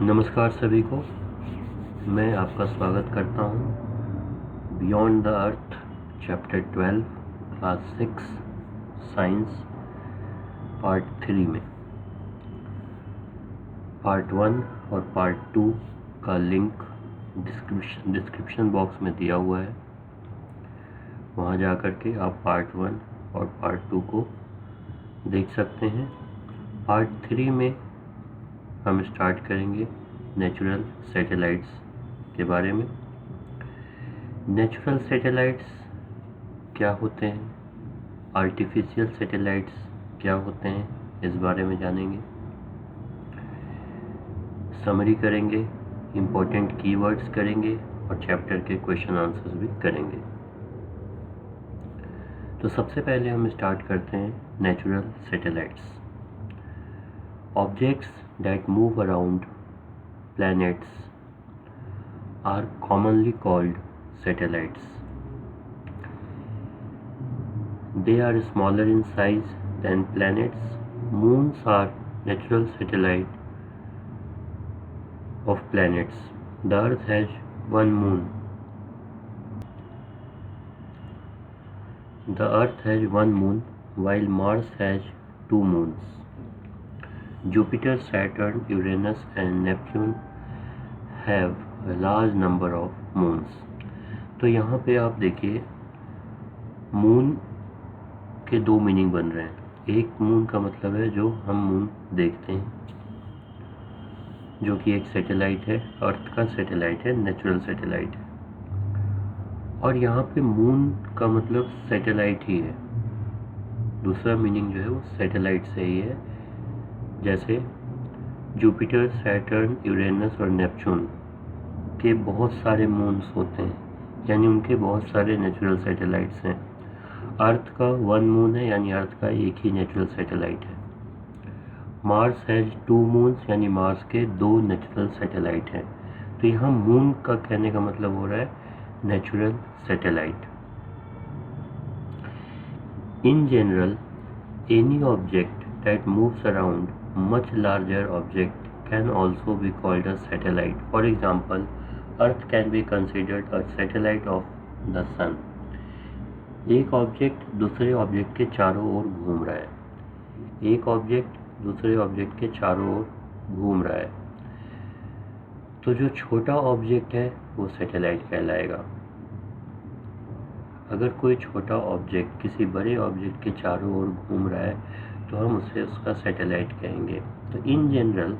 नमस्कार सभी को। मैं आपका स्वागत करता हूँ beyond the earth chapter 12 class 6 science part 3 में। पार्ट 1 और पार्ट 2 का लिंक डिस्क्रिप्शन बॉक्स में दिया हुआ है, वहाँ जा कर के आप पार्ट 1 और पार्ट 2 को देख सकते हैं। पार्ट 3 में हम स्टार्ट करेंगे नेचुरल सैटेलाइट्स के बारे में। नेचुरल सैटेलाइट्स क्या होते हैं, आर्टिफिशियल सैटेलाइट्स क्या होते हैं, इस बारे में जानेंगे। समरी करेंगे, इम्पोर्टेंट कीवर्ड्स करेंगे और चैप्टर के क्वेश्चन आंसर्स भी करेंगे। तो सबसे पहले हम स्टार्ट करते हैं natural satellites. Objects that move around planets are commonly called satellites. They are smaller in size than planets. Moons are natural satellites of planets. The Earth has one moon. The Earth has one moon, while Mars has two moons. Jupiter, Saturn, Uranus and Neptune have a large number of moons. तो यहाँ पे आप देखिए moon के दो meaning बन रहे हैं। एक मून का मतलब है जो हम मून देखते हैं, जो कि एक सैटेलाइट है, अर्थ का सैटेलाइट है, नेचुरल सैटेलाइट है। और यहाँ पे मून का मतलब सैटेलाइट ही है। दूसरा मीनिंग जो है वो सैटेलाइट से ही है। जैसे जुपिटर, सैटर्न, यूरेनस और नेपच्यून के बहुत सारे मून्स होते हैं, यानी उनके बहुत सारे नेचुरल सैटेलाइट्स हैं। अर्थ का वन मून है, यानी अर्थ का एक ही नेचुरल सैटेलाइट है। मार्स हैज टू मून्स, यानी मार्स के दो नेचुरल सैटेलाइट हैं। तो यहाँ मून का कहने का मतलब हो रहा है natural satellite. In general any object that moves around much larger object can also be called a satellite. For example, Earth can be considered a satellite of the sun. एक ऑब्जेक्ट दूसरे object के चारों ओर घूम रहा है। एक object दूसरे object के चारों ओर घूम रहा है, तो जो छोटा ऑब्जेक्ट है वो सैटेलाइट कहलाएगा। अगर कोई छोटा ऑब्जेक्ट किसी बड़े ऑब्जेक्ट के चारों ओर घूम रहा है तो हम उसे उसका सैटेलाइट कहेंगे। तो इन जनरल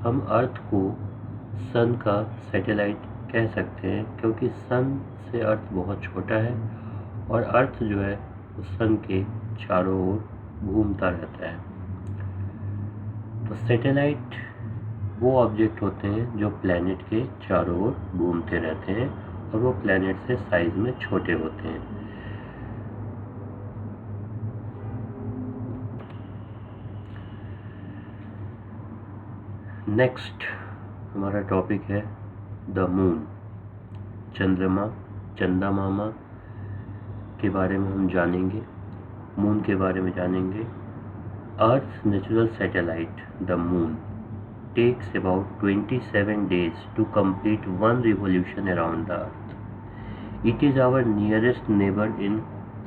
हम अर्थ को सन का सैटेलाइट कह सकते हैं, क्योंकि सन से अर्थ बहुत छोटा है और अर्थ जो है वो सन के चारों ओर घूमता रहता है। तो सैटेलाइट वो ऑब्जेक्ट होते हैं जो प्लैनेट के चारों ओर घूमते रहते हैं और वो प्लैनेट से साइज में छोटे होते हैं। नेक्स्ट हमारा टॉपिक है द मून। चंद्रमा, चंदा मामा के बारे में हम जानेंगे, मून के बारे में जानेंगे। Earth natural satellite the moon takes about 27 days to complete one revolution around the earth. It is our nearest neighbor in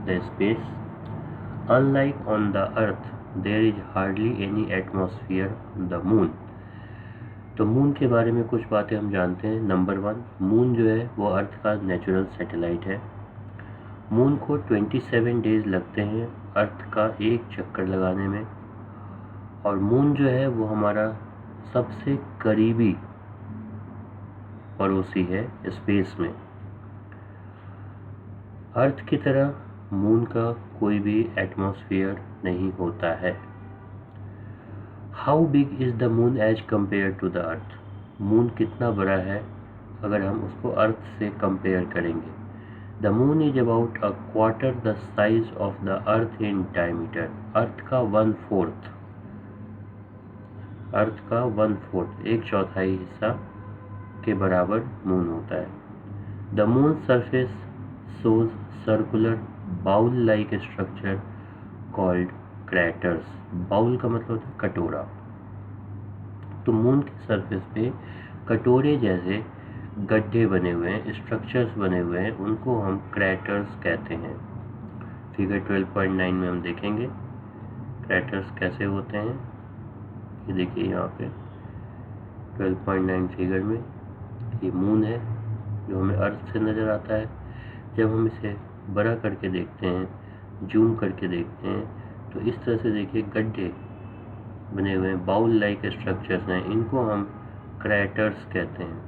the space. Unlike on the earth, there is hardly any atmosphere on the moon. तो moon के बारे में कुछ बातें हम जानते हैं। Number 1, moon जो है वो अर्थ का नेचुरल सैटेलाइट है। मून को 27 डेज लगते हैं अर्थ का एक चक्कर लगाने में, और मून जो है वो हमारा सबसे करीबी पड़ोसी है स्पेस में। अर्थ की तरह मून का कोई भी एटमॉस्फेयर नहीं होता है। How big is the moon as compared to the earth? Moon कितना बड़ा है अगर हम उसको अर्थ से कंपेयर करेंगे? The moon is about a quarter the size of the Earth in diameter. Earth का 1/4, अर्थ का 1/4, 1/4 हिस्सा के बराबर मून होता है। The moon surface shows circular bowl like structure called craters. Bowl का मतलब होता है कटोरा। तो मून के सरफेस पे कटोरे जैसे गड्ढे बने हुए हैं, स्ट्रक्चर्स बने हुए हैं, उनको हम क्रैटर्स कहते हैं। फिगर 12.9 में हम देखेंगे क्रैटर्स कैसे होते हैं। ये देखिए यहाँ पे 12.9 फिगर में ये मून है जो हमें अर्थ से नज़र आता है। जब हम इसे बड़ा करके देखते हैं, जूम करके देखते हैं, तो इस तरह से देखिए गड्ढे बने हुए हैं, बाउल लाइक स्ट्रक्चर्स हैं, इनको हम क्रैटर्स कहते हैं।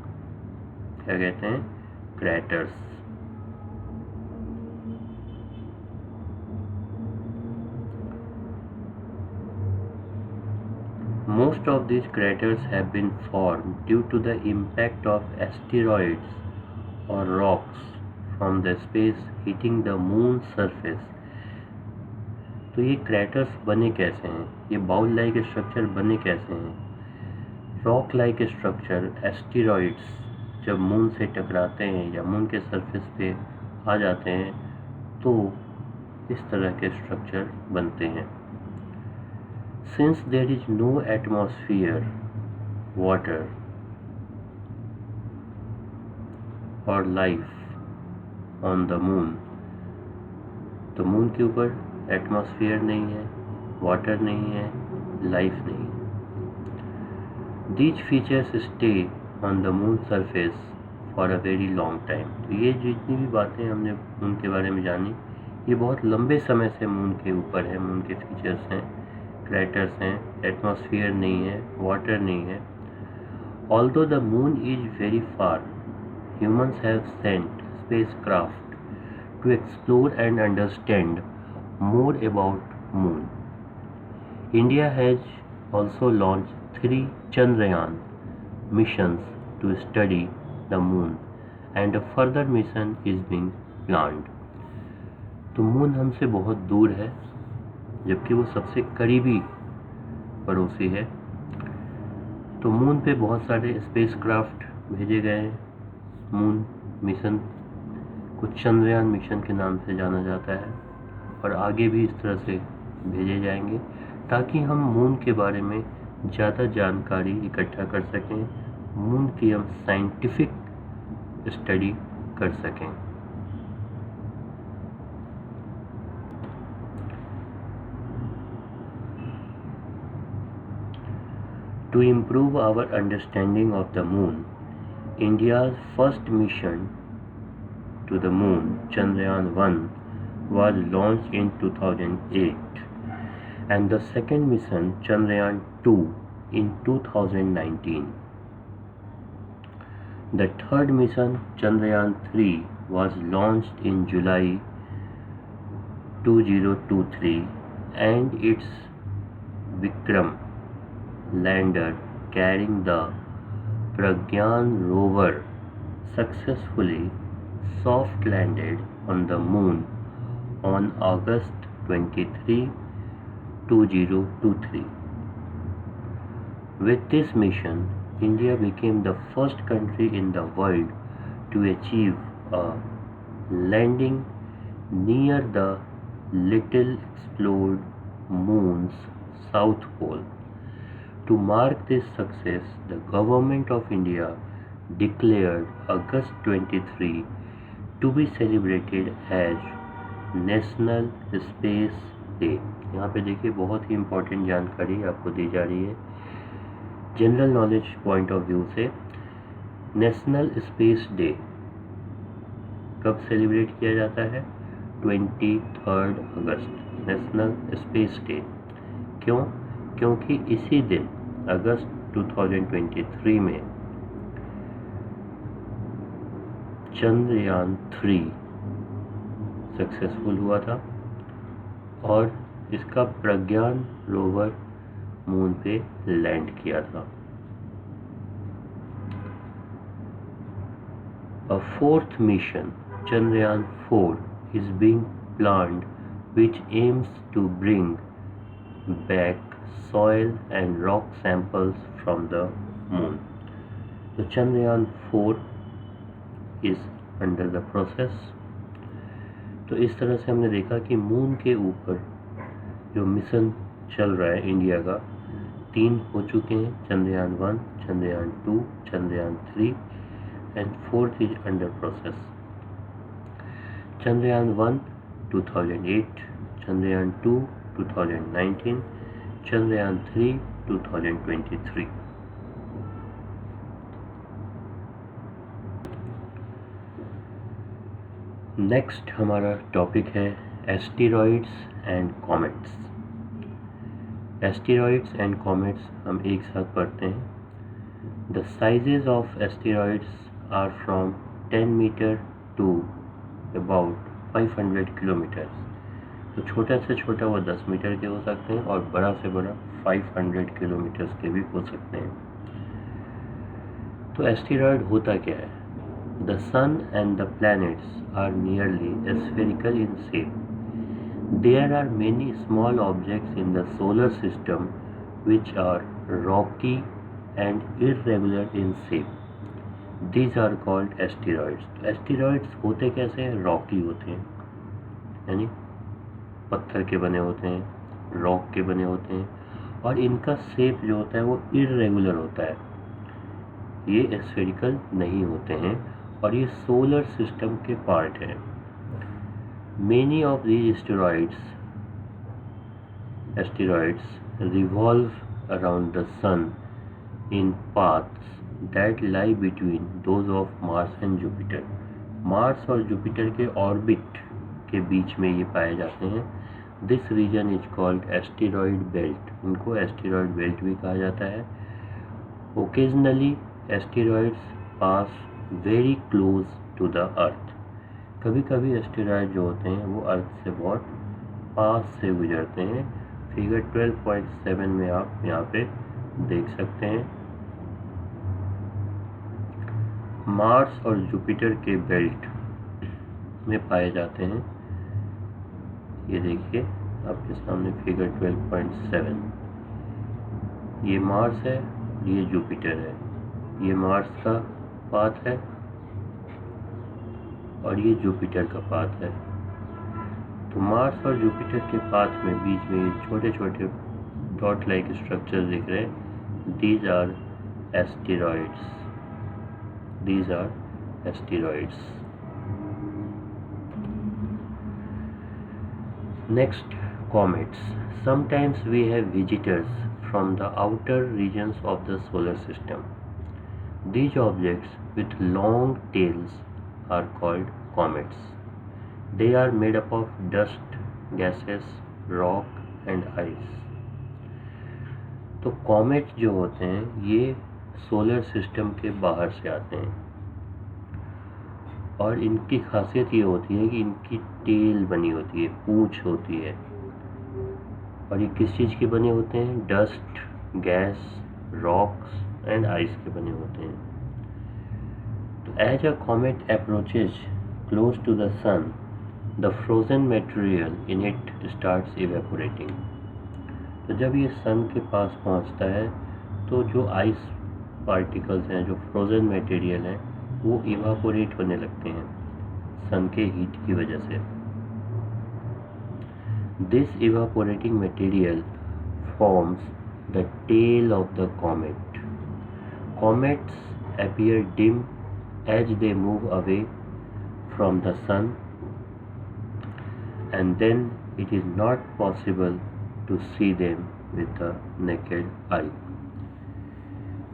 क्या कहते हैं? क्रैटर्स। Most of these craters have been formed due to the impact of asteroids or rocks from the space hitting the moon's surface. तो ये क्रैटर्स बने कैसे हैं? ये बाउल लाइक स्ट्रक्चर बने कैसे हैं? रॉक लाइक स्ट्रक्चर एस्टेरॉइड्स जब मून से टकराते हैं या मून के सरफेस पे आ जाते हैं तो इस तरह के स्ट्रक्चर बनते हैं। Since there is no atmosphere, water or life on the moon, तो मून के ऊपर एटमॉस्फेयर नहीं है, वाटर नहीं है, लाइफ नहीं है। These features stay on the moon surface for a very long time. तो ये जितनी भी बातें हमने मून के बारे में जानी, ये बहुत लंबे समय से मून के ऊपर है। मून के फीचर्स हैं, क्रैटर्स हैं, एटमॉस्फेयर नहीं है, वाटर नहीं है। Although the moon is very far, humans have sent spacecraft to explore and understand more about moon. India has also launched 3 Chandrayaan missions to study the moon, and a further mission is being planned. तो moon हमसे बहुत दूर है जबकि वो सबसे करीबी पड़ोसी है। तो मून पे बहुत सारे स्पेसक्राफ्ट भेजे गए हैं। मून मिशन को चंद्रयान मिशन के नाम से जाना जाता है और आगे भी इस तरह से भेजे जाएंगे ताकि हम मून के बारे में ज़्यादा जानकारी इकट्ठा कर सकें, मून की हम साइंटिफिक स्टडी कर सकें। To improve our understanding of the moon, India's first mission to the moon, Chandrayaan-1, was launched in 2008, and the second mission, Chandrayaan-2, in 2019. The third mission, Chandrayaan-3, was launched in July 2023, and its Vikram lander carrying the Pragyan rover successfully soft landed on the moon on August 23, 2023. With this mission, India became the first country in the world to achieve a landing near the little explored moon's south pole. To mark this success, the Government of India declared August 23 to be celebrated as national space day. यहाँ पे देखिए बहुत ही important जानकारी आपको दी जा रही है general knowledge point of view से। नेशनल स्पेस डे कब सेलिब्रेट किया जाता है? 23 अगस्त, नेशनल स्पेस डे। क्यों? क्योंकि इसी दिन अगस्त 2023 में Chandrayaan-3 सक्सेसफुल हुआ था और इसका प्रज्ञान रोवर मून पे लैंड किया था। A fourth mission, Chandrayaan-4, is being planned, which aims to bring back soil and rock samples from the moon. So Chandrayaan-4 is under the process. तो इस तरह से हमने देखा कि मून के ऊपर जो मिशन चल रहा है इंडिया का, 3 हो चुके हैं, Chandrayaan 1, Chandrayaan 2, Chandrayaan 3 and 4th is under process. Chandrayaan 1 2008, Chandrayaan 2 2019, Chandrayaan 3 2023। Next हमारा टॉपिक है asteroids and comets. Asteroids and comets हम एक साथ पढ़ते हैं। The sizes of asteroids are from 10 metre to about 500 kilometre. तो छोटा से छोटा वो 10 मीटर के हो सकते हैं और बड़ा से बड़ा 500 किलोमीटर के भी हो सकते हैं। तो एस्टेरॉइड होता क्या है? The sun and the planets are nearly spherical in shape. There are many small objects in the solar system which are rocky and irregular in shape. These are called asteroids. तो asteroids होते कैसे हैं? Rocky होते हैं, यानी पत्थर के बने होते हैं, रॉक के बने होते हैं, और इनका शेप जो होता है वो इरेगुलर होता है। ये स्फेरिकल नहीं होते हैं और ये सोलर सिस्टम के पार्ट है। Many of these asteroids revolve around the sun in paths that lie between those of Mars and Jupiter. Mars और जुपिटर के ऑर्बिट के बीच में ये पाए जाते हैं। This region is called asteroid belt. इनको एस्टेरॉइड बेल्ट भी कहा जाता है। Occasionally asteroids pass very close to the earth. कभी कभी एस्टेरॉइड जो होते हैं वो अर्थ से बहुत पास से गुजरते हैं। फिगर 12.7 में आप यहाँ पे देख सकते हैं। मार्स और जुपिटर के बेल्ट में पाए जाते हैं। ये देखिए आपके सामने फिगर 12.7। ये मार्स है, ये जुपिटर है। ये मार्स का पाथ है और ये जुपिटर का पाथ है। तो मार्स और जुपिटर के पाथ में बीच में ये छोटे छोटे डॉट लाइक स्ट्रक्चर दिख रहे हैं। These are asteroids. These are asteroids. Next, comets. Sometimes we have visitors from the outer regions of the solar system. These objects with long tails are called comets. They are made up of dust, gases, rock and ice. तो comet जो होते हैं ये solar system के बाहर से आते हैं और इनकी खासियत ये होती है कि इनकी टेल बनी होती है, पूंछ होती है। और ये किस चीज़ के बने होते हैं? Dust, gas, rocks and ice के बने होते हैं। तो as a comet approaches close to the sun, the frozen material in it starts evaporating. तो जब ये सन के पास पहुंचता है तो जो आइस पार्टिकल्स हैं, जो फ्रोजन मटेरियल हैं, वो इवापोरेट होने लगते हैं सन के हीट की वजह से। This evaporating material forms the tail of the comet. Comets appear dim as they move away from the sun and then it is not possible to see them with the naked eye.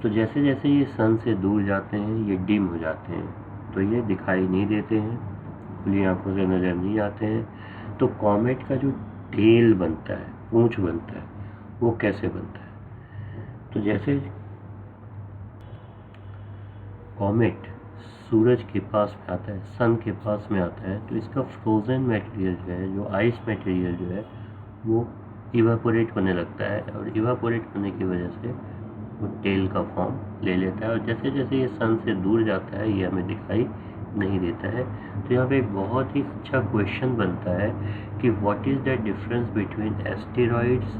तो जैसे जैसे ये सन से दूर जाते हैं ये dim हो जाते हैं, तो ये दिखाई नहीं देते हैं, खुली आंखों से नज़र नहीं आते हैं। तो कॉमेट का जो टेल बनता है, पूंछ बनता है, वो कैसे बनता है? तो जैसे कॉमेट सूरज के पास में आता है, सन के पास में आता है, तो इसका फ्रोजन मटेरियल जो है, जो आइस मटेरियल जो है, वो इवापोरेट होने लगता है और इवापोरेट होने की वजह से वो टेल का फॉर्म ले लेता है। और जैसे जैसे ये सन से दूर जाता है ये हमें दिखाई नहीं देता है। तो यहाँ पे एक बहुत ही अच्छा क्वेश्चन बनता है कि what is the difference between asteroids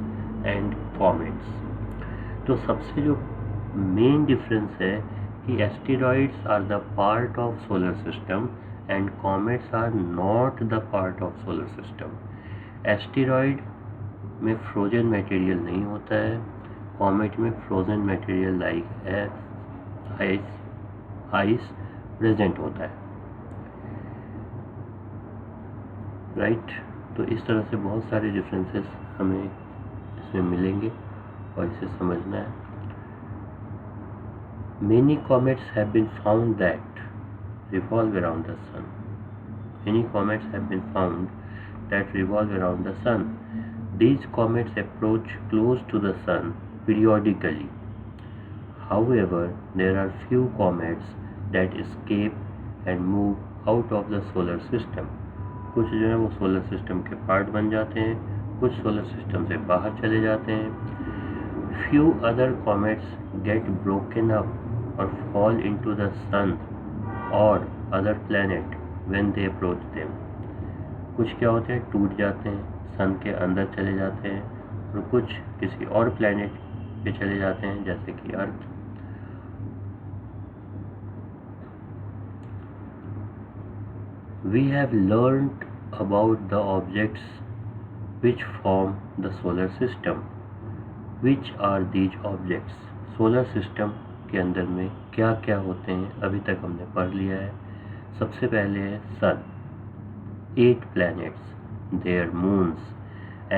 and comets. तो सबसे जो मेन डिफरेंस है कि asteroids are the part of solar system and comets are not the part of solar system. Asteroid में फ्रोजन मटेरियल नहीं होता है, कॉमेट में frozen material like ice present होता है, राइट। तो इस तरह से बहुत सारे डिफरेंसेस हमें इसमें मिलेंगे और इसे समझना है। Many comets have been found that revolve around the sun. Many comets have been found that revolve around the sun. These comets approach close to the sun periodically. However, there are few comets that escape and move out of the solar system. कुछ जो है वो solar system के part बन जाते हैं, कुछ solar system से बाहर चले जाते हैं। Few other comets get broken up or fall into the sun or other planet when they approach them. कुछ क्या होते हैं, टूट जाते हैं, सन के अंदर चले जाते हैं, और कुछ किसी और प्लैनेट पे चले जाते हैं जैसे कि अर्थ। We have learned about the objects which form the solar system. Which are these objects? Solar system के अंदर में क्या क्या होते हैं अभी तक हमने पढ़ लिया है। सबसे पहले है सन, 8 planets, their moons,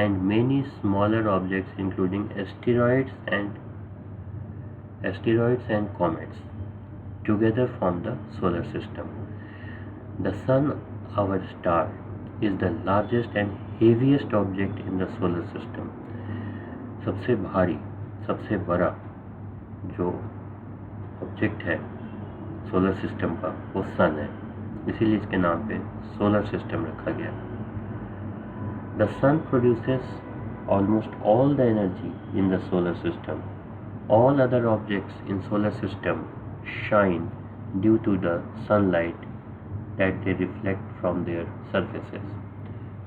and many smaller objects including asteroids and comets together form the solar system. The sun, our star, is the largest and heaviest object in the solar system. सबसे भारी, सबसे बड़ा जो ऑब्जेक्ट है solar system का वो सन है, इसीलिए इसके नाम पे सोलर सिस्टम रखा गया। The sun produces almost all the energy in the solar system. All other objects in solar system shine due to the sunlight that they reflect from their surfaces.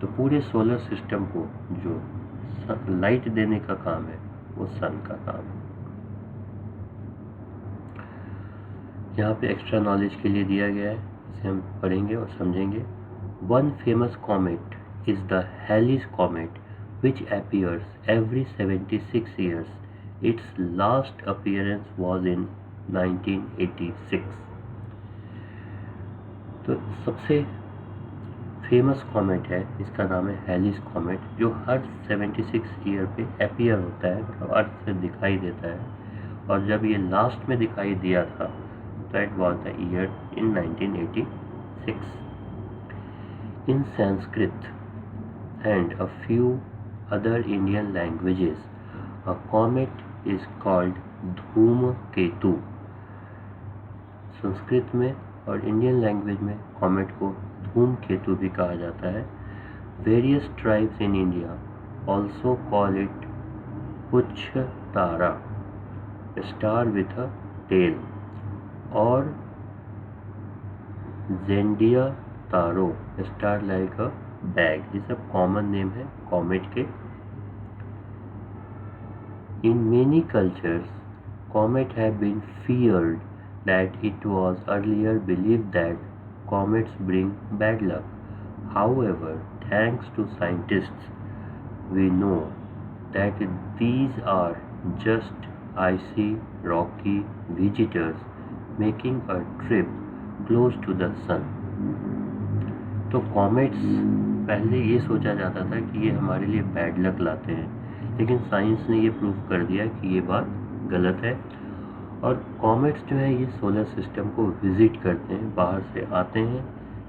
तो पूरे सोलर सिस्टम को जो light देने का काम है वो सन का काम है। यहाँ पे एक्स्ट्रा नॉलेज के लिए दिया गया है, इसे हम पढ़ेंगे और समझेंगे। One famous comet is the Halley's comet which appears every 76 years. Its last appearance was in 1986. तो सबसे फेमस कॉमेट है, इसका नाम है हैलीज कॉमेट, जो हर 76 ईयर पे अपीयर होता है, मतलब अर्थ से दिखाई देता है। और जब ये लास्ट में दिखाई दिया था तो it was the year in 1986। In Sanskrit and a few other Indian languages a comet is called धूमकेतु। संस्कृत में और इंडियन लैंग्वेज में कॉमेट को धूमकेतु भी कहा जाता है। Various tribes in India also call it puchh tara, star with a tail, और jhendia taro, star like a bag. ये सब कॉमन नेम है कॉमेट के। In many cultures comet have been feared that it was earlier believed that comets bring bad luck. However, thanks to scientists, we know that these are just icy, rocky visitors making a trip close to the sun. तो comets पहले ये सोचा जाता था कि ये हमारे लिए बैड लक लाते हैं, लेकिन साइंस ने ये प्रूव कर दिया कि ये बात गलत है। और कॉमेट्स जो है ये सोलर सिस्टम को विज़िट करते हैं, बाहर से आते हैं,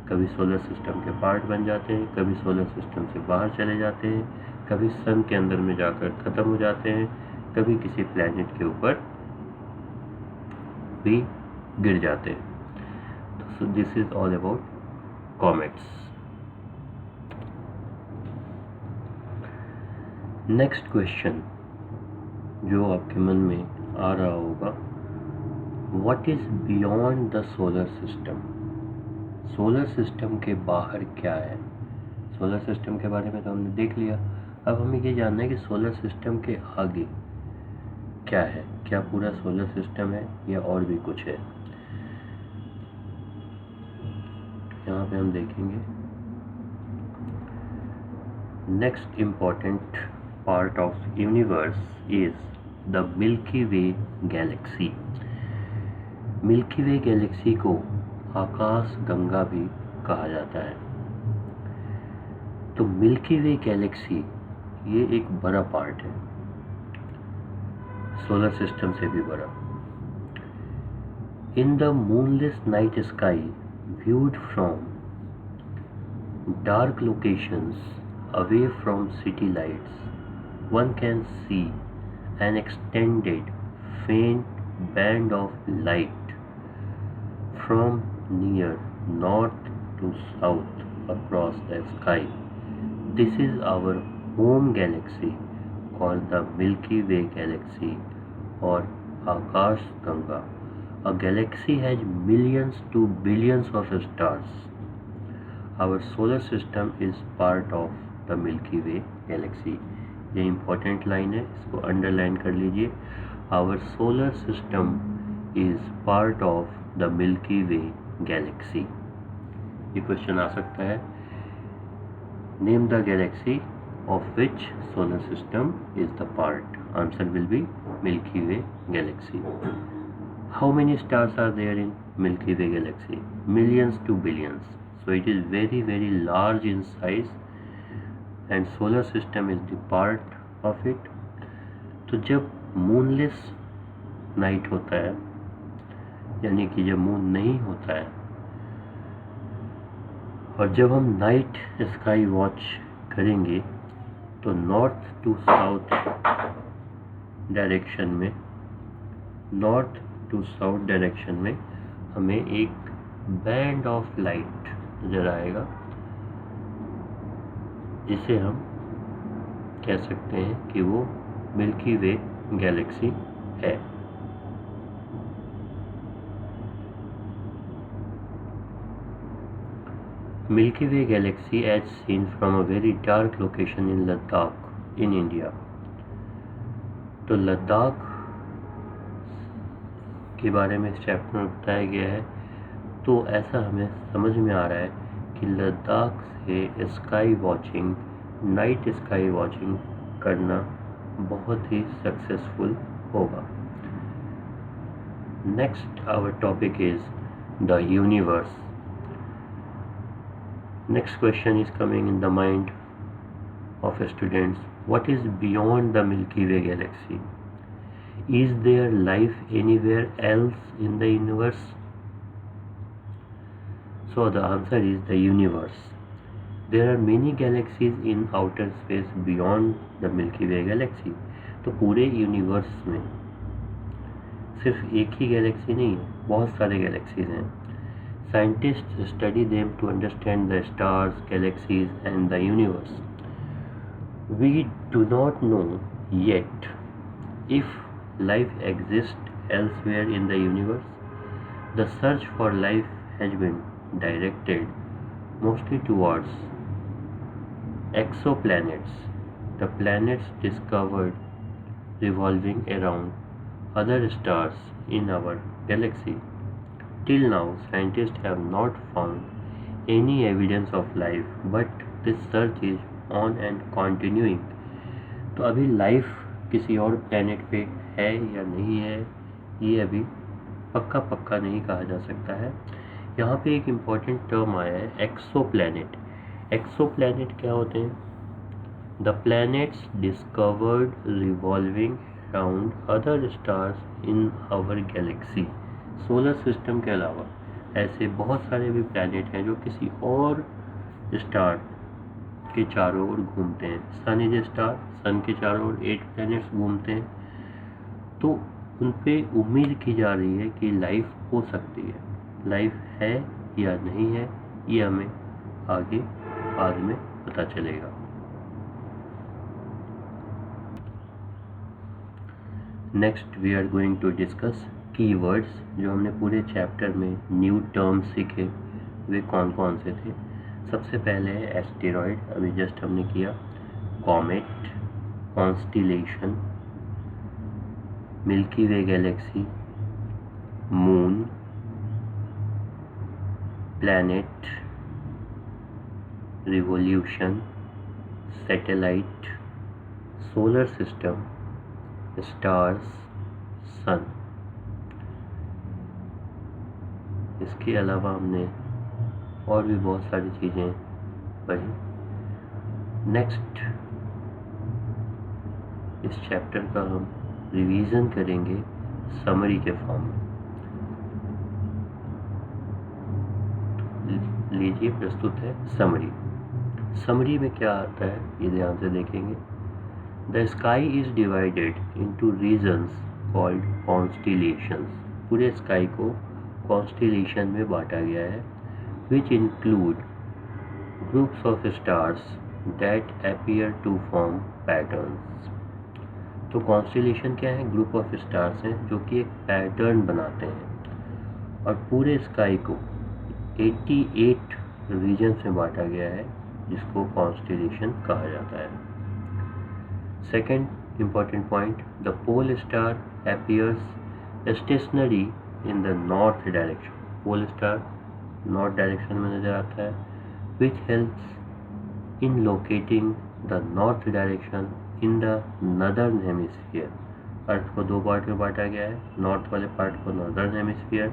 कभी सोलर सिस्टम के पार्ट बन जाते हैं, कभी सोलर सिस्टम से बाहर चले जाते हैं, कभी सन के अंदर में जाकर ख़त्म हो जाते हैं, कभी किसी प्लैनेट के ऊपर भी गिर जाते हैं। तो this is all about comets. Next question जो आपके मन में आ रहा होगा, what is beyond the solar system? Solar system के बाहर क्या है? सोलर सिस्टम के बारे में तो हमने देख लिया, अब हमें ये जानना है कि सोलर सिस्टम के आगे क्या है। क्या पूरा सोलर सिस्टम है या और भी कुछ है? यहाँ पे हम देखेंगे next important part of universe is the Milky Way Galaxy. Milky Way Galaxy को आकाश गंगा भी कहा जाता है। तो मिल्की वे गैलेक्सी ये एक बड़ा पार्ट है, सोलर सिस्टम से भी बड़ा। In the moonless night sky viewed from dark locations away from city lights, one can see an extended, faint band of light from near north to south across the sky. This is our home galaxy called the Milky Way galaxy or Akash Ganga. A galaxy has millions to billions of stars. Our solar system is part of the Milky Way galaxy. ये important line है, इसको underline कर लीजिए। Our solar system is part of the Milky Way galaxy. ये question आ सकता है, name the galaxy of which solar system is the part. Answer will be Milky Way galaxy. How many stars are there in Milky Way galaxy? Millions to billions. So it is very very large in size and solar system is the part of it. तो जब moonless night होता है, यानी कि जब moon नहीं होता है, और जब हम नाइट स्काई वॉच करेंगे तो नॉर्थ टू साउथ डायरेक्शन में हमें एक बैंड ऑफ लाइट नजर आएगा, जिसे हम कह सकते हैं कि वो मिल्की वे गैलेक्सी है। Milky Way galaxy as seen from a very dark location in Ladakh in India. तो लद्दाख के बारे में इस चैप्टर में बताया गया है। तो ऐसा हमें समझ में आ रहा है कि लद्दाख से sky watching, night sky watching करना बहुत ही सक्सेसफुल होगा। Next our topic is the universe. Next question is coming in the mind of students. What is beyond the Milky Way galaxy? Is there life anywhere else in the universe? So the answer is the universe. There are many galaxies in outer space beyond the Milky Way galaxy. तो पूरे universe में सिर्फ एक ही Galaxy नहीं है, बहुत सारे galaxies हैं। Scientists study them to understand the stars, galaxies, and the universe. We do not know yet if life exists elsewhere in the universe. The search for life has been directed mostly towards exoplanets, the planets discovered revolving around other stars in our galaxy. Till now, scientists have not found any evidence of life, but this search is on and continuing. तो अभी life किसी और planet पे है या नहीं है, ये अभी पक्का नहीं कहा जा सकता है। यहाँ पे एक इम्पॉर्टेंट टर्म आया है, एक्सोप्लैनेट। एक्सोप्लैनेट क्या होते हैं? The planets discovered revolving around other stars in our galaxy. Solar system के अलावा ऐसे बहुत सारे भी प्लैनेट हैं जो किसी और स्टार के चारों ओर घूमते हैं। सन इज ए स्टार, सन के चारों ओर 8 प्लैनेट्स घूमते हैं। तो उन पे उम्मीद की जा रही है कि लाइफ हो सकती है। लाइफ है या नहीं है, ये हमें आगे बाद में पता चलेगा। Next we are going to discuss keywords. जो हमने पूरे चैप्टर में न्यू टर्म्स सीखे वे कौन कौन से थे। सबसे पहले है एस्टेरॉयड, अभी जस्ट हमने किया। Comet, constellation, Milky Way galaxy, moon, planet, revolution, satellite, solar system, stars, sun. इसके अलावा हमने और भी बहुत सारी चीज़ें पढ़ी। नेक्स्ट इस चैप्टर का हम रिवीजन करेंगे समरी के फॉर्म में। लीजिए, प्रस्तुत है समरी। समरी में क्या आता है ये ध्यान से देखेंगे। The sky is divided into regions called constellations. पूरे स्काई को कॉन्स्टिलेशन में बांटा गया है, which include groups of stars that appear to form patterns. तो कॉन्स्टिलेशन क्या है? ग्रुप ऑफ स्टार्स हैं जो कि एक पैटर्न बनाते हैं, और पूरे स्काई को 88 रीजन्स में बांटा गया है, जिसको कॉन्स्टिलेशन कहा जाता है। Second important point, the pole star appears stationary in the north direction. Pole star north direction में नजर आता है, which helps in locating the north direction in the northern hemisphere. Earth को दो पार्ट में बांटा गया है, नॉर्थ वाले पार्ट को नॉर्दर्न हेमिस्फीयर,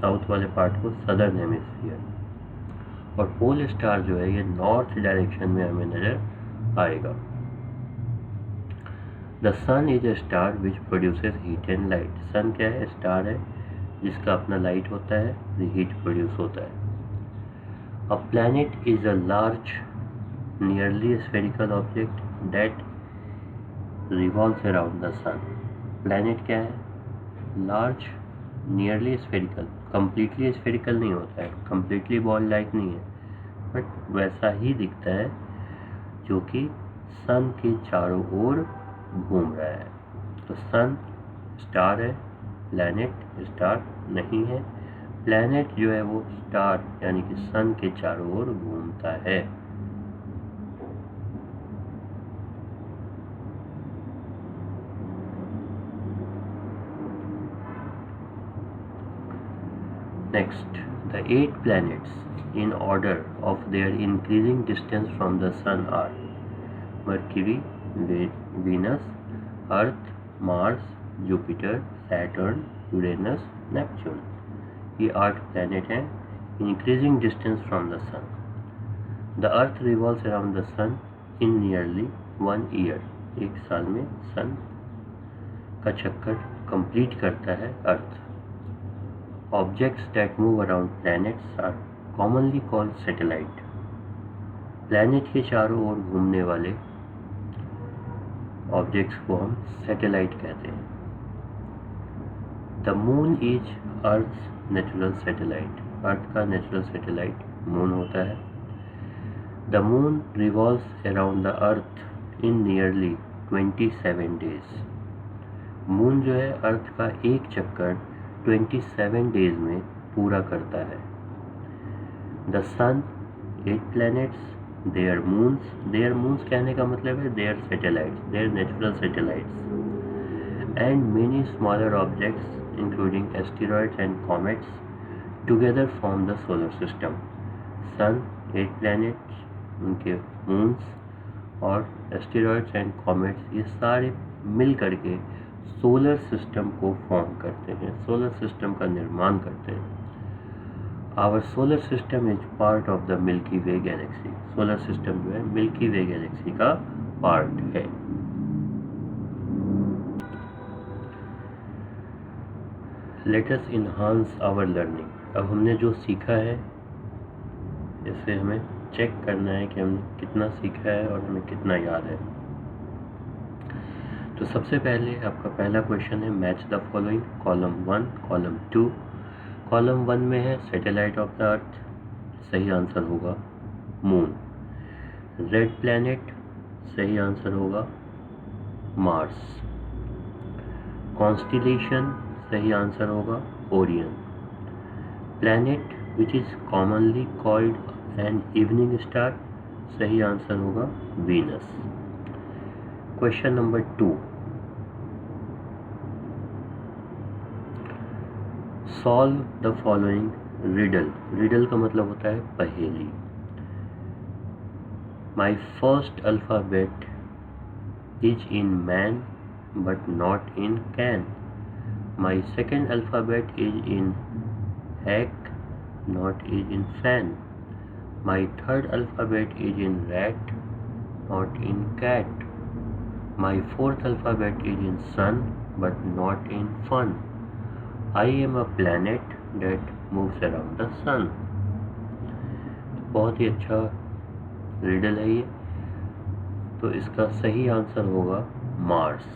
साउथ वाले पार्ट को सदर्न हेमिस्फीयर। और पोल स्टार जो है ये नॉर्थ डायरेक्शन में हमें नजर आएगा। The sun is a star which produces heat and light. Sun क्या है? स्टार है जिसका अपना लाइट होता है, हीट प्रोड्यूस होता है। A planet is a large nearly spherical object that revolves around the sun. Planet क्या है? Large nearly spherical, completely spherical नहीं होता है, कंप्लीटली बॉल लाइक नहीं है, बट वैसा ही दिखता है, जो कि सन के चारों ओर घूम रहा है। तो सन स्टार है, प्लैनेट स्टार नहीं है। प्लैनेट जो है वो स्टार यानी कि सन के चारों ओर घूमता है। Next, the 8 planets in order of their increasing distance from the sun are Mercury, Venus, Earth, Mars, Jupiter, Saturn, Uranus, Neptune। ये 8 planet हैं increasing distance from the sun। The Earth revolves around the sun in nearly 1 year। एक साल में sun का चक्कर complete करता है अर्थ। Objects that move around planets are commonly called satellite। Planet के चारों ओर घूमने वाले ऑब्जेक्ट्स को हम सैटेलाइट कहते हैं। The moon is Earth natural satellite. Earth का नेचुरल सैटेलाइट मून होता है। The moon revolves around the Earth in nearly 27 days. Moon जो है अर्थ का एक चक्कर 27 डेज में पूरा करता है। The sun, 8 planets, their moons कहने का मतलब है their satellites, their natural satellites, and many smaller objects including asteroids and comets together form the solar system. Sun, 8 planets, उनके मून्स और एस्टेरॉइड्स एंड कॉमेट्स, ये सारे मिल करके सोलर सिस्टम को फॉर्म करते हैं, सोलर सिस्टम का निर्माण करते हैं। Our solar system is part of the Milky Way galaxy. Solar system जो है मिल्की वे गैलेक्सी का पार्ट है। Let us enhance our learning. अब हमने जो सीखा है इसे हमें चेक करना है कि हमने कितना सीखा है और हमें कितना याद है। तो सबसे पहले आपका पहला क्वेश्चन है match the following, column 1, column 2। Column 1 में है सैटेलाइट ऑफ द अर्थ, सही आंसर होगा मून। रेड प्लैनेट, सही आंसर होगा मार्स। कॉन्स्टिलेशन, सही आंसर होगा Orion. Planet which is commonly called an evening star, सही आंसर होगा Venus. Question number 2, solve the following riddle. Riddle का मतलब होता है पहेली। My first alphabet is in man but not in can. My second alphabet is in egg, not is in fan. My third alphabet is in rat, not in cat. My fourth alphabet is in sun, but not in fun. I am a planet that moves around the sun. बहुत ही अच्छा riddle है ये। तो इसका सही answer होगा Mars.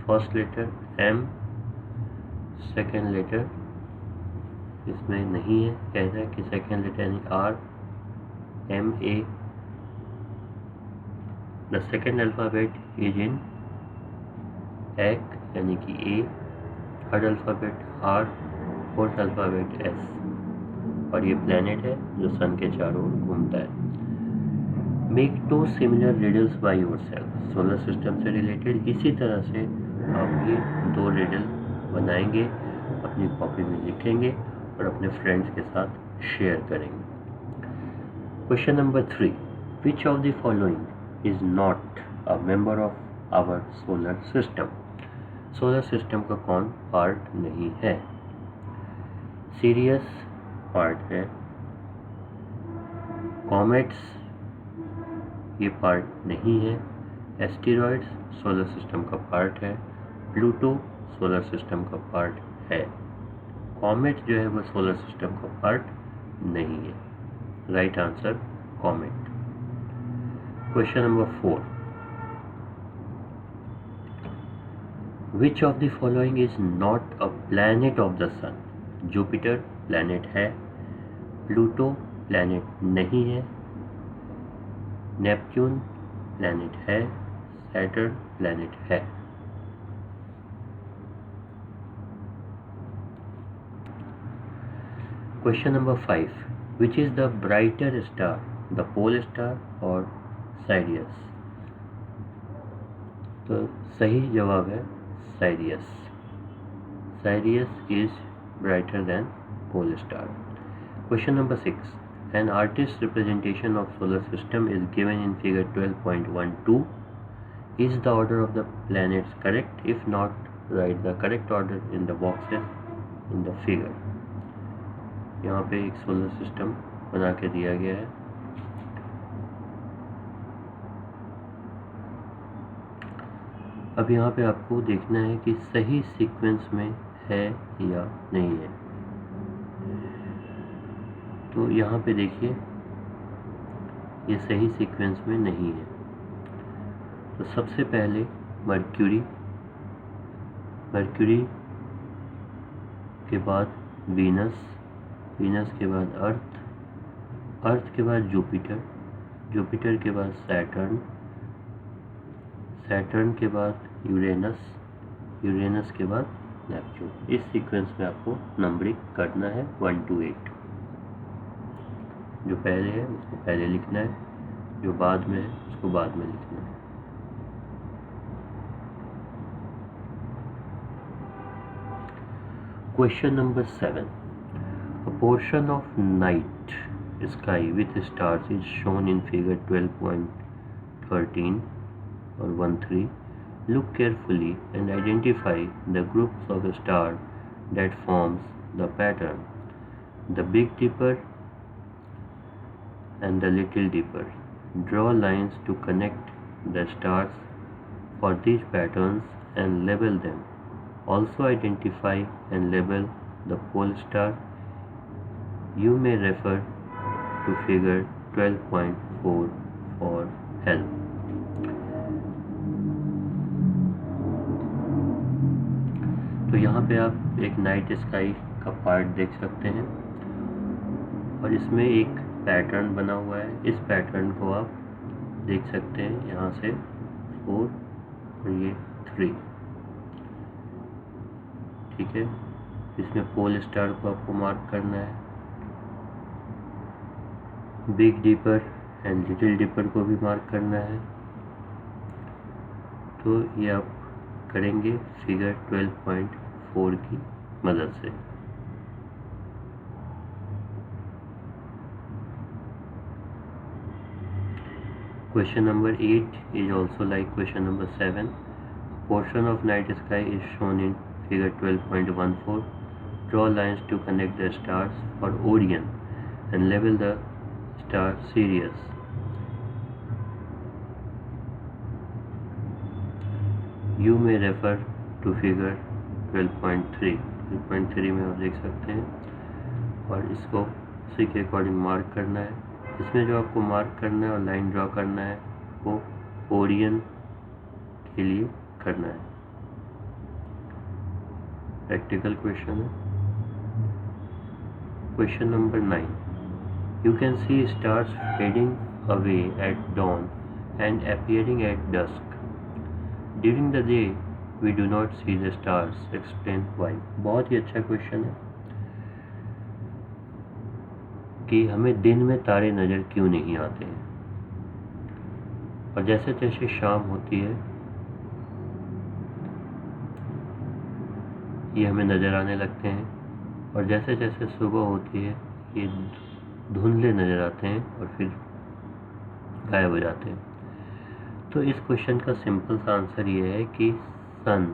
First letter M, second letter इसमें नहीं है, कहता है कि सेकेंड लेटर यानी R, MA। The second alphabet is in egg यानी कि A, third alphabet R, fourth alphabet S, और ये प्लैनेट है जो सन के चारों ओर घूमता है। Make two similar riddles by yourself. Solar system से रिलेटेड इसी तरह से आप भी 2 रिडल बनाएंगे, अपनी कॉपी में लिखेंगे और अपने फ्रेंड्स के साथ शेयर करेंगे। Question number 3, which of the following is not a member of our solar system. Solar system का कौन पार्ट नहीं है? सीरियस पार्ट है, कॉमेट्स ये पार्ट नहीं है, एस्टेरॉइड्स सोलर सिस्टम का पार्ट है, प्लूटो सोलर सिस्टम का पार्ट है, कॉमेट जो है वो सोलर सिस्टम का पार्ट नहीं है। Right answer comet. Question number 4, which of the following is not a planet of the sun. Jupiter planet है, प्लूटो प्लैनेट नहीं है, नेपच्यून प्लैनेट है, सैटर्न प्लैनेट है। Question number 5, which is the brighter star, the pole star और Sirius. तो सही जवाब है Sirius. Sirius is brighter than pole star. Question number 6, an artist's representation of solar system is given in figure 12.12. Is the order of the planets correct? If not, write the correct order in the boxes in the figure. यहाँ पे एक solar system बना के दिया गया है। अब यहाँ पे आपको देखना है कि सही सीक्वेंस में है या नहीं है। तो यहाँ पे देखिए ये सही सीक्वेंस में नहीं है। तो सबसे पहले मर्क्यूरी, मर्क्यूरी के बाद वीनस, वीनस के बाद अर्थ, अर्थ के बाद जुपिटर, जुपिटर के बाद सैटर्न, सैटर्न के बाद यूरेनस, यूरेनस के बाद नेपच्यून। इस सीक्वेंस में आपको नंबरिंग करना है 1 to 8। जो पहले है उसको पहले लिखना है, जो बाद में है उसको बाद में लिखना है। Question number 7, a portion of night sky with stars is shown in figure 12.13 और 13. Look carefully and identify the groups of stars that forms the pattern. The Big Dipper and the Little Dipper. Draw lines to connect the stars for these patterns and label them. Also identify and label the pole star. You may refer to figure 12.4 for help. तो यहाँ पे आप एक night sky का part देख सकते हैं और इसमें एक पैटर्न बना हुआ है। इस पैटर्न को आप देख सकते हैं, यहाँ से 4 और ये 3, ठीक है। इसमें पोल स्टार को आपको मार्क करना है, Big Dipper and Little Dipper को भी मार्क करना है। तो ये आप करेंगे फिगर 12.4 की मदद से। Question number 8 is also like question number 7. Portion of night sky is shown in figure 12.14. Draw lines to connect the stars for Orion and label the star Sirius. You may refer to figure 12.3. 12.3 में आप देख सकते हैं और इसको उसी के according mark करना है। इसमें जो आपको मार्क करना है और लाइन ड्रॉ करना है वो ओरियन के लिए करना है। प्रैक्टिकल क्वेश्चन है। Question number 9. You can see stars fading away at dawn and appearing at dusk. During the day, we do not see the stars. Explain why. बहुत ही अच्छा क्वेश्चन है कि हमें दिन में तारे नज़र क्यों नहीं आते हैं, और जैसे जैसे शाम होती है ये हमें नज़र आने लगते हैं, और जैसे जैसे सुबह होती है ये धुंधले नज़र आते हैं और फिर गायब हो जाते हैं। तो इस क्वेश्चन का सिंपल सा आंसर ये है कि सन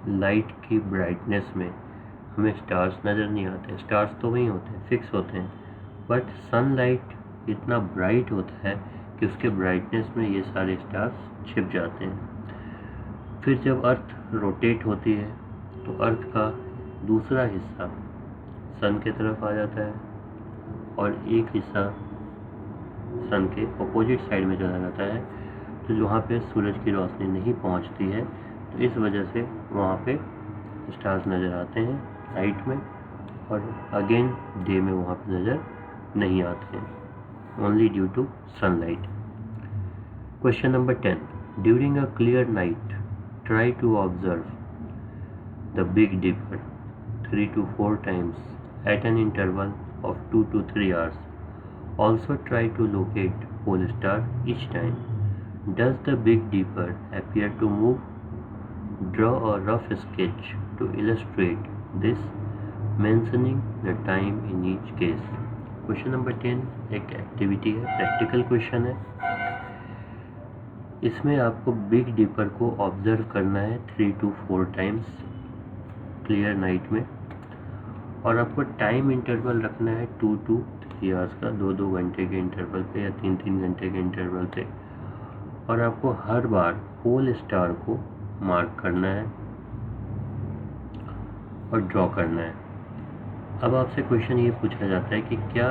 लाइट की ब्राइटनेस में हमें स्टार्स नज़र नहीं आते। स्टार्स तो वहीं होते हैं, फिक्स होते हैं, बट सनलाइट इतना ब्राइट होता है कि उसके ब्राइटनेस में ये सारे स्टार्स छिप जाते हैं। फिर जब अर्थ रोटेट होती है तो अर्थ का दूसरा हिस्सा सन के तरफ आ जाता है और एक हिस्सा सन के अपोजिट साइड में चला जाता है, तो जहाँ पे सूरज की रोशनी नहीं पहुँचती है तो इस वजह से वहाँ पे स्टार्स नज़र आते हैं नाइट में, और अगेन डे में वहाँ पे नज़र नहीं आते हैं, only due to sunlight. Question number 10. During a clear night try to observe the Big Dipper 3 to 4 times at an interval of 2 to 3 hours. Also try to locate pole star each time. Does the Big Dipper appear to move? Draw a rough sketch to illustrate this, mentioning the time in each case. Question number 10 एक activity है, practical question है। इसमें आपको big dipper को observe करना है 3 to 4 times clear night में, और आपको टाइम इंटरवल रखना है 2 to 3 आवर्स का, 2-2 घंटे के इंटरवल पे या 3-3 घंटे के इंटरवल पे, और आपको हर बार पोल स्टार को मार्क करना है और ड्रॉ करना है। अब आपसे क्वेश्चन ये पूछा जाता है कि क्या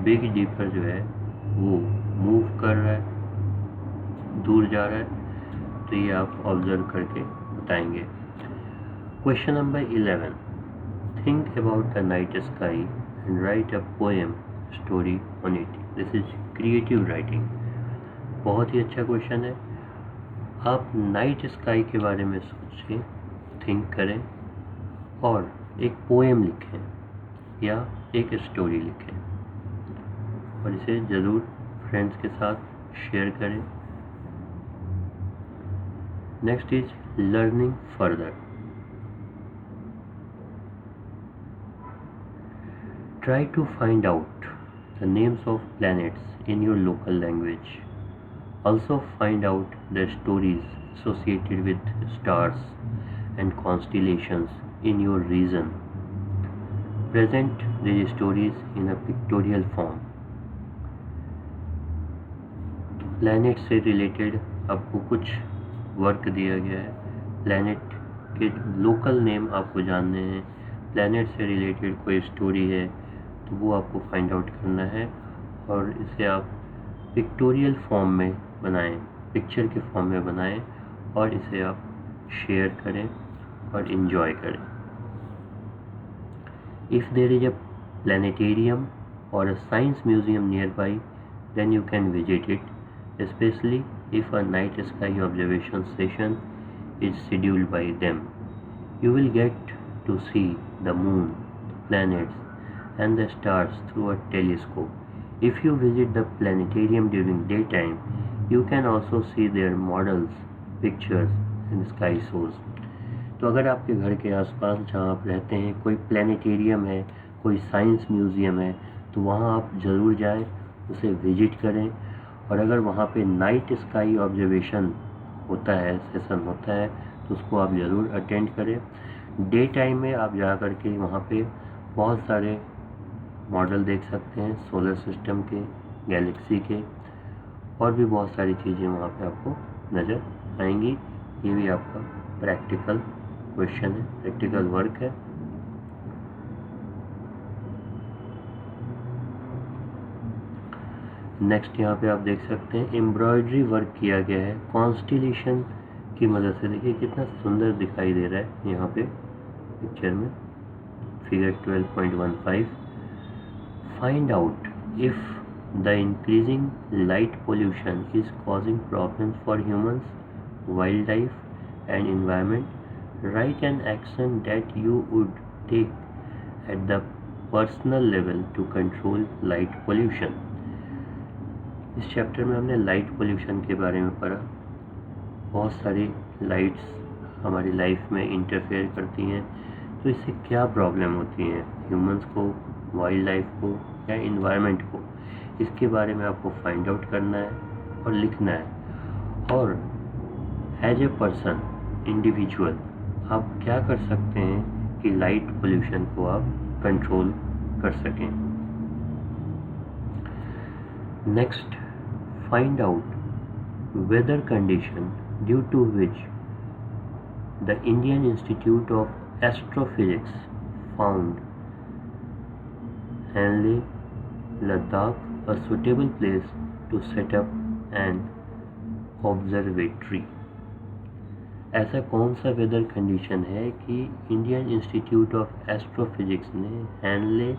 बिग डिपर जो है वो मूव कर रहा है, दूर जा रहा है, तो ये आप ऑब्जर्व करके बताएंगे। Question number 11. Think about the night sky and write a poem story on it. This is creative writing. बहुत ही अच्छा क्वेश्चन है। आप नाइट स्काई के बारे में सोचें, थिंक करें और एक पोएम लिखें या एक स्टोरी लिखें और इसे ज़रूर फ्रेंड्स के साथ शेयर करें। Next is learning further. Try to find out the names of planets in your local language. Also find out the stories associated with stars and constellations in your region. Present these stories in a pictorial form. Planet से related आपको कुछ work दिया गया है, planet के local name आपको जानने हैं, प्लैनेट से रिलेटेड कोई स्टोरी है तो वो आपको फाइंड आउट करना है और इसे आप पिक्टोरियल फॉर्म में बनाएं, पिक्चर के फॉर्म में बनाएं और इसे आप शेयर करें और इन्जॉय करें। If there is a planetarium और a science museum nearby, then you can visit it, especially if a night sky observation session is scheduled by them. You will get to see the moon, the planets and the stars through a telescope. If you visit the planetarium during daytime, you can also see their models, pictures and sky shows. तो अगर आपके घर के आसपास जहाँ आप रहते हैं कोई प्लानिटेरियम है, कोई साइंस म्यूज़ियम है, तो वहाँ आप ज़रूर जाएं, उसे विजिट करें। और अगर वहाँ पे नाइट स्काई ऑब्जर्वेशन होता है, सेशन होता है, तो उसको आप ज़रूर अटेंड करें। डे टाइम में आप जा कर के वहाँ पे बहुत सारे मॉडल देख सकते हैं सोलर सिस्टम के, गैलेक्सी के, और भी बहुत सारी चीज़ें वहाँ पे आपको नज़र आएंगी। ये भी आपका प्रैक्टिकल क्वेश्चन है, प्रैक्टिकल वर्क है। नेक्स्ट यहाँ पे आप देख सकते हैं एम्ब्रॉयडरी वर्क किया गया है कॉन्स्टिलेशन की मदद से। देखिए कितना सुंदर दिखाई दे रहा है यहाँ पे पिक्चर में, figure 12.15। Find out if the increasing light pollution is causing problems for humans, wild life and environment. Write an action that you would take at the personal level to control light pollution. इस chapter में हमने light pollution के बारे में पढ़ा। बहुत सारी lights हमारी लाइफ में इंटरफेयर करती हैं, तो इससे क्या प्रॉब्लम होती हैं ह्यूमंस को, वाइल्ड लाइफ को या इन्वायरमेंट को, इसके बारे में आपको फाइंड आउट करना है और लिखना है। और एज ए पर्सन, इंडिविजुअल, आप क्या कर सकते हैं कि लाइट पोल्यूशन को आप कंट्रोल कर सकें। Next, find out whether condition due to which the Indian Institute of Astrophysics found Hanle, Ladakh a suitable place to set up an observatory। ऐसा कौन सा वेदर कंडीशन है कि इंडियन इंस्टीट्यूट ऑफ एस्ट्रोफिजिक्स ने Henle,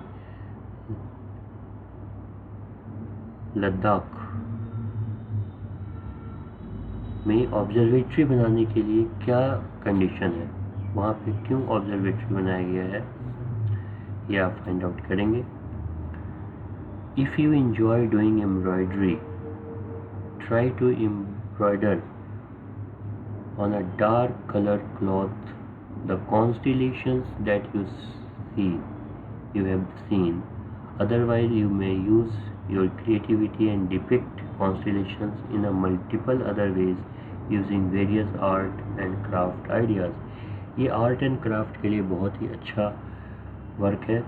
Ladakh में observatory बनाने के लिए क्या कंडीशन है, वहाँ पे क्यों ऑब्जर्वेटरी बनाया गया है, ये आप फाइंड आउट करेंगे। If you enjoy doing embroidery, try to embroider on a dark colored cloth the constellations that you have seen. Otherwise, you may use your creativity and depict constellations in a multiple other ways using various art and craft ideas। ये art and craft के लिए बहुत ही अच्छा work है।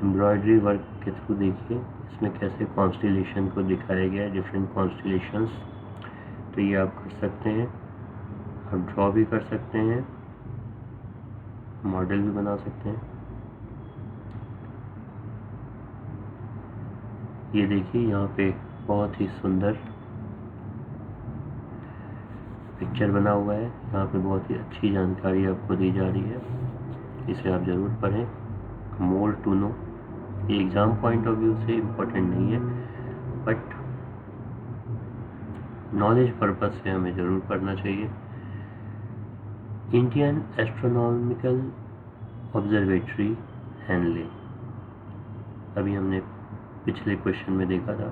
Embroidery work के through देखिए इसमें कैसे कॉन्स्टिलेशन को दिखाया गया है, डिफरेंट कॉन्स्टिलेशंस। तो ये आप कर सकते हैं, आप ड्रॉ भी कर सकते हैं, मॉडल भी बना सकते हैं। ये देखिए यहाँ पे बहुत ही सुंदर पिक्चर बना हुआ है, यहाँ पे बहुत ही अच्छी जानकारी आपको दी जा रही है, इसे आप ज़रूर पढ़ें। मोर टू नो, ये एग्ज़ाम पॉइंट ऑफ व्यू से इम्पोर्टेंट नहीं है, बट नॉलेज पर्पस से हमें ज़रूर पढ़ना चाहिए। इंडियन एस्ट्रोनॉमिकल ऑब्जर्वेटरी हैनले, अभी हमने पिछले क्वेश्चन में देखा था।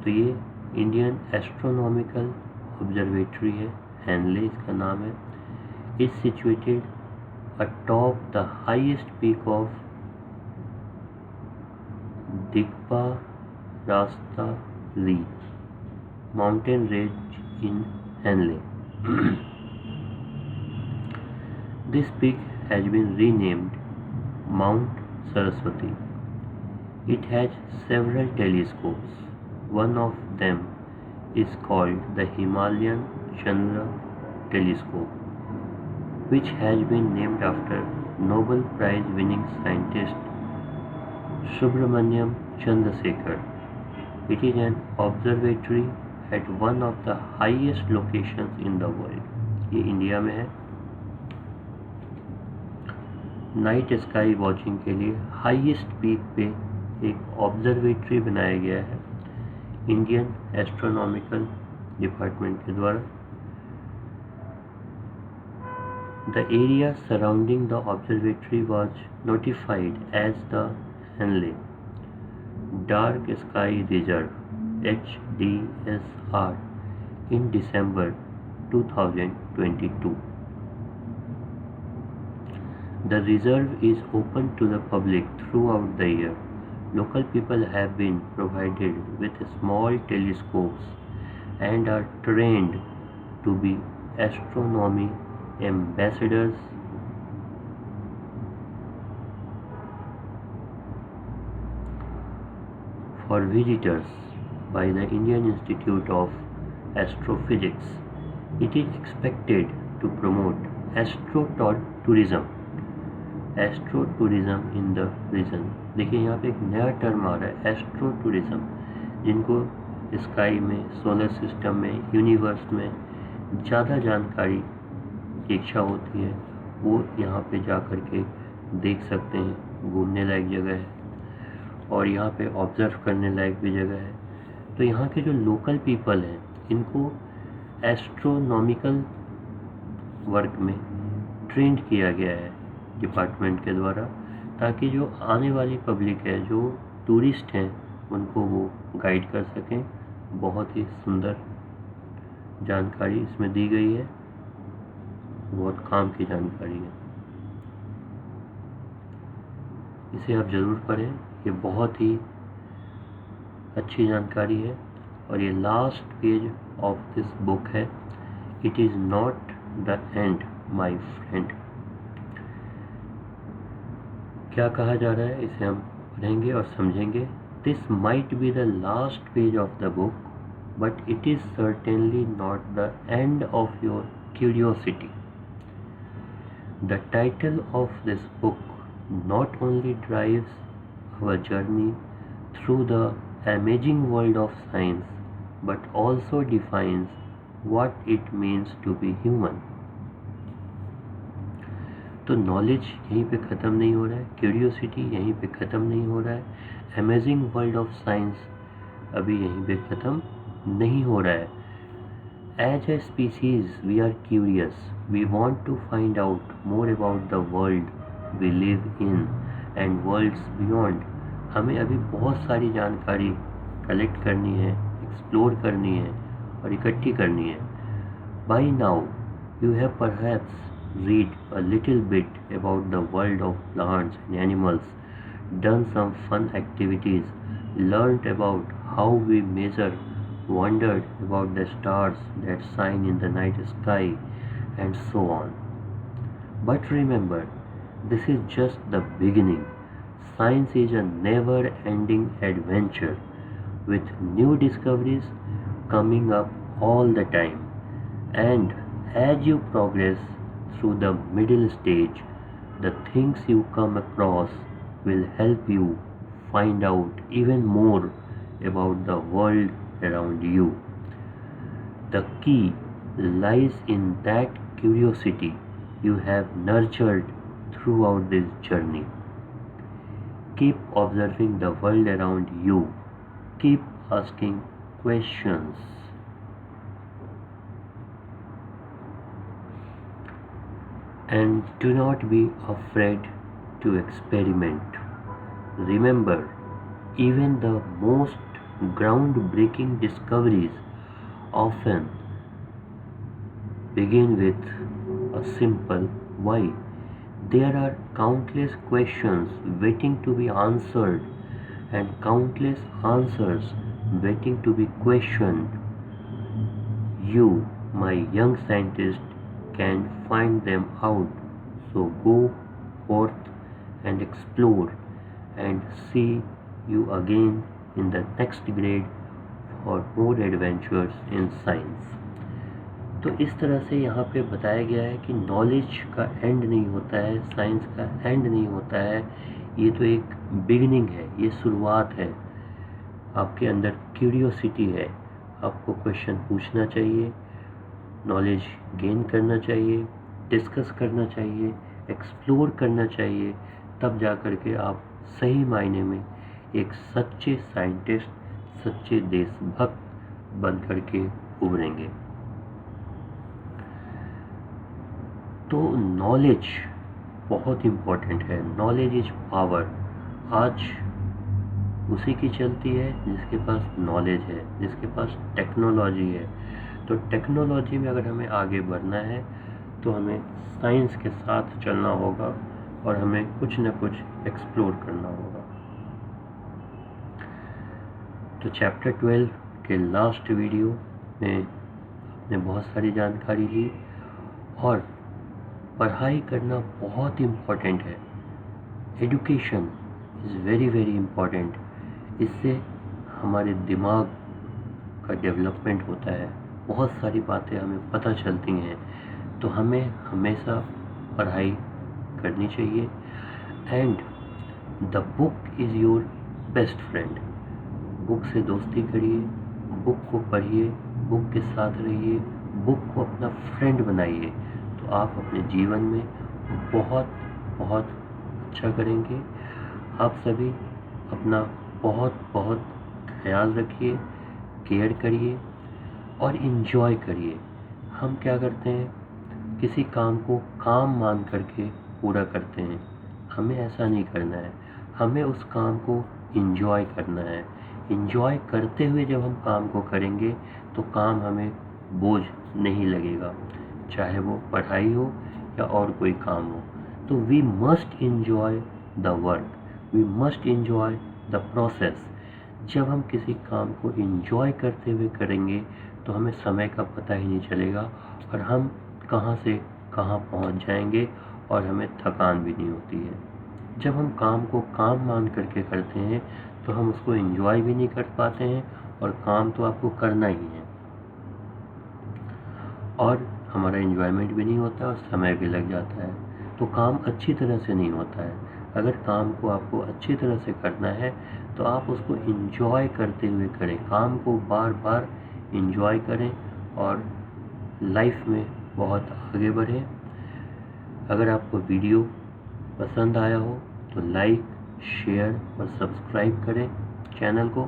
तो ये इंडियन एस्ट्रोनॉमिकल ऑब्जर्वेटरी है, हैनले इसका नाम है। Is situated atop the highest peak of Digpa रास्ता Ri mountain range in Hanle। This peak has been renamed Mount Saraswati। It has several telescopes. One of them is called the Himalayan Chandra Telescope, which has been named after Nobel Prize winning scientist Subramaniam Chandrasekhar। It is an observatory at one of the highest locations in the world। ये India में है। Night sky watching के लिए highest peak पे एक observatory बनाया गया है इंडियन एस्ट्रोनॉमिकल डिपार्टमेंट के द्वारा। The area surrounding the observatory was notified as the Hanle dark sky reserve HDSR in December 2022। The reserve is open to the public throughout the year। Local people have been provided with small telescopes and are trained to be astronomy ambassadors, for visitors by the Indian Institute of Astrophysics. It is expected to promote astro-tourism in the region. देखिए यहाँ पे एक नया term आ रहा है, astro tourism, जिनको sky में, सोलर सिस्टम में, यूनिवर्स में ज़्यादा जानकारी की इच्छा होती है, वो यहाँ पे जा कर के देख सकते हैं। घूमने लायक जगह है और यहाँ पे ऑब्ज़र्व करने लायक भी जगह है। तो यहाँ के जो लोकल पीपल हैं, इनको एस्ट्रोनॉमिकल वर्क में ट्रेंड किया गया है डिपार्टमेंट के द्वारा, ताकि जो आने वाली पब्लिक है, जो टूरिस्ट हैं, उनको वो गाइड कर सकें। बहुत ही सुंदर जानकारी इसमें दी गई है, बहुत काम की जानकारी है, इसे आप ज़रूर पढ़ें। ये बहुत ही अच्छी जानकारी है और ये last page of this book है। It is not the end my friend. क्या कहा जा रहा है, इसे हम पढ़ेंगे और समझेंगे। This might be the last page of the book, but it is certainly not the end of your curiosity. The title of this book not only drives our journey through the amazing world of science, but also defines what it means to be human. तो knowledge यहीं पे ख़त्म नहीं हो रहा है, curiosity यहीं पे ख़त्म नहीं हो रहा है, अमेजिंग वर्ल्ड ऑफ साइंस अभी यहीं पे ख़त्म नहीं हो रहा है। As a species, we are curious. We want to find out more about the world we live in and worlds beyond. हमें अभी बहुत सारी जानकारी कलेक्ट करनी है, एक्सप्लोर करनी है और इकट्ठी करनी है। By now, you have perhaps read a little bit about the world of plants and animals, done some fun activities, learned about how we measure, wondered about the stars that shine in the night sky, and so on. But remember, this is just the beginning. Science is a never-ending adventure with new discoveries coming up all the time. And as you progress through the middle stage, the things you come across will help you find out even more about the world around you. The key lies in that curiosity you have nurtured throughout this journey. Keep observing the world around you. Keep asking questions. And do not be afraid to experiment. Remember, even the most groundbreaking discoveries often begin with a simple why. There are countless questions waiting to be answered and countless answers waiting to be questioned. You, my young scientist, can find them out. So go forth and explore, and see you again in the next grade for more adventures in science. तो इस तरह से यहाँ पे बताया गया है कि नॉलेज का एंड नहीं होता है, साइंस का एंड नहीं होता है, ये तो एक बिगिनिंग है, ये शुरुआत है। आपके अंदर क्यूरियोसिटी है, आपको क्वेश्चन पूछना चाहिए, नॉलेज गेन करना चाहिए, डिस्कस करना चाहिए, एक्सप्लोर करना चाहिए, तब जा कर के आप सही मायने में एक सच्चे साइंटिस्ट, सच्चे देशभक्त बन कर के उभरेंगे। तो नॉलेज बहुत इम्पोर्टेंट है, नॉलेज इज पावर। आज उसी की चलती है जिसके पास नॉलेज है, जिसके पास टेक्नोलॉजी है। तो टेक्नोलॉजी में अगर हमें आगे बढ़ना है तो हमें साइंस के साथ चलना होगा और हमें कुछ न कुछ एक्सप्लोर करना होगा। तो चैप्टर 12 के लास्ट वीडियो में आपने बहुत सारी जानकारी ली और पढ़ाई करना बहुत इम्पोर्टेंट है। Education is very very important. इससे हमारे दिमाग का डेवलपमेंट होता है, बहुत सारी बातें हमें पता चलती हैं। तो हमें हमेशा पढ़ाई करनी चाहिए। And the book is your best friend. Book से दोस्ती करिए, बुक को पढ़िए, बुक के साथ रहिए, बुक को अपना फ्रेंड बनाइए, तो आप अपने जीवन में बहुत बहुत अच्छा करेंगे। आप सभी अपना बहुत बहुत ख्याल रखिए, केयर करिए और इन्जॉय करिए। हम क्या करते हैं, किसी काम को काम मान करके पूरा करते हैं। हमें ऐसा नहीं करना है, हमें उस काम को इन्जॉय करना है। इन्जॉय करते हुए जब हम काम को करेंगे तो काम हमें बोझ नहीं लगेगा, चाहे वो पढ़ाई हो या और कोई काम हो। तो we must enjoy the work, we must enjoy the process. जब हम किसी काम को इन्जॉय करते हुए करेंगे तो हमें समय का पता ही नहीं चलेगा और हम कहाँ से कहाँ पहुँच जाएंगे और हमें थकान भी नहीं होती है। जब हम काम को काम मान करके करते हैं तो हम उसको एंजॉय भी नहीं कर पाते हैं और काम तो आपको करना ही है और हमारा एंजॉयमेंट भी नहीं होता और समय भी लग जाता है, तो काम अच्छी तरह से नहीं होता है। अगर काम को आपको अच्छी तरह से करना है तो आप उसको एंजॉय करते हुए करें, काम को बार बार एंजॉय करें और लाइफ में बहुत आगे बढ़ें। अगर आपको वीडियो पसंद आया हो तो लाइक, शेयर और सब्सक्राइब करें चैनल को।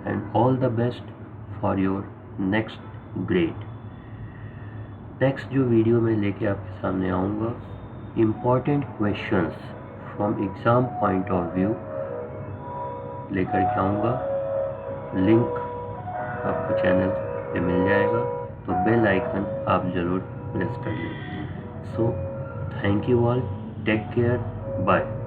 And all the best for your next grade. Next जो वीडियो मैं लेके आपके सामने आऊँगा, important questions from exam point of view लेकर के आऊँगा। लिंक आपको चैनल पे मिल जाएगा, तो बेल आइकन आप ज़रूर प्रेस कर लें। So thank you all, take care, bye.